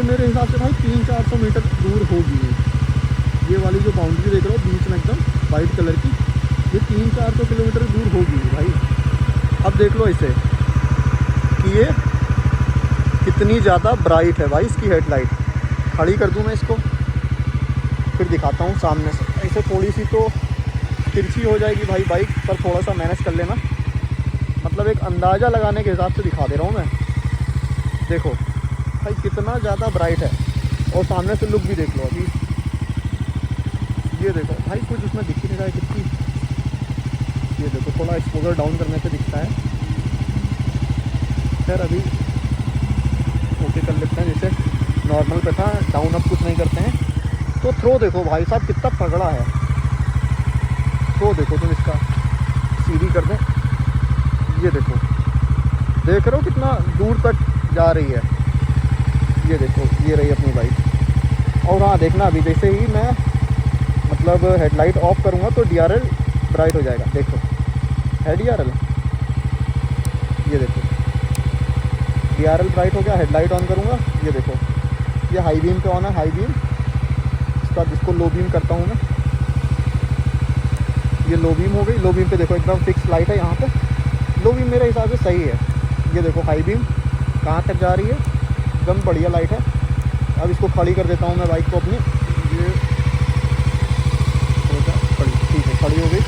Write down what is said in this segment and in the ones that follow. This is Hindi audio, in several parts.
ये मेरे हिसाब से भाई 300-400 मीटर दूर होगी। ये वाली जो बाउंड्री देख रहे हो बीच में एकदम वाइट कलर की, ये 300-400 किलोमीटर दूर होगी भाई। अब देख लो इसे कि ये कितनी ज़्यादा ब्राइट है भाई इसकी हेडलाइट। खड़ी कर दूँ मैं इसको, फिर दिखाता हूँ सामने से। ऐसे थोड़ी सी तो तिरछी हो जाएगी भाई बाइक, पर थोड़ा सा मैनेज कर लेना। मतलब एक अंदाज़ा लगाने के हिसाब से दिखा दे रहा हूँ मैं। देखो भाई कितना ज़्यादा ब्राइट है, और सामने से लुक भी देख लो अभी। ये देखो भाई कुछ उसमें दिख ही नहीं रहा है कितनी। ये देखो थोड़ा एक्सपोजर डाउन करने पे दिखता है। खैर अभी ओके कर लेते हैं, जैसे नॉर्मल पे था, डाउन अप कुछ नहीं करते हैं। तो थ्रो देखो भाई साहब कितना तगड़ा है। थ्रो देखो तुम इसका, सीधी कर दें, ये देखो, देख रहे हो कितना दूर तक जा रही है। ये देखो ये रही अपनी बाइक। और हाँ देखना अभी जैसे ही मैं मतलब हेडलाइट ऑफ करूँगा तो DRL ब्राइट हो जाएगा। देखो है DRL, ये देखो DRL ब्राइट हो गया। हेडलाइट ऑन करूँगा, ये देखो ये हाई बीम पे ऑन है, हाई बीम। इसका जिसको लो बीम करता हूँ मैं, ये लो बीम हो गई। लो बीम पे देखो एकदम फिक्स लाइट है यहाँ पे। लो बीम मेरे हिसाब से सही है। ये देखो हाई बीम कहाँ तक जा रही है, एकदम बढ़िया लाइट है। अब इसको खड़ी कर देता हूँ मैं बाइक को अपनी। ये खड़ी, ठीक है खड़ी हो गई।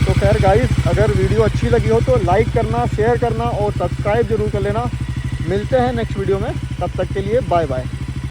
तो खैर गाइस, अगर वीडियो अच्छी लगी हो तो लाइक करना, शेयर करना और सब्सक्राइब जरूर कर लेना। मिलते हैं नेक्स्ट वीडियो में, तब तक के लिए बाय बाय।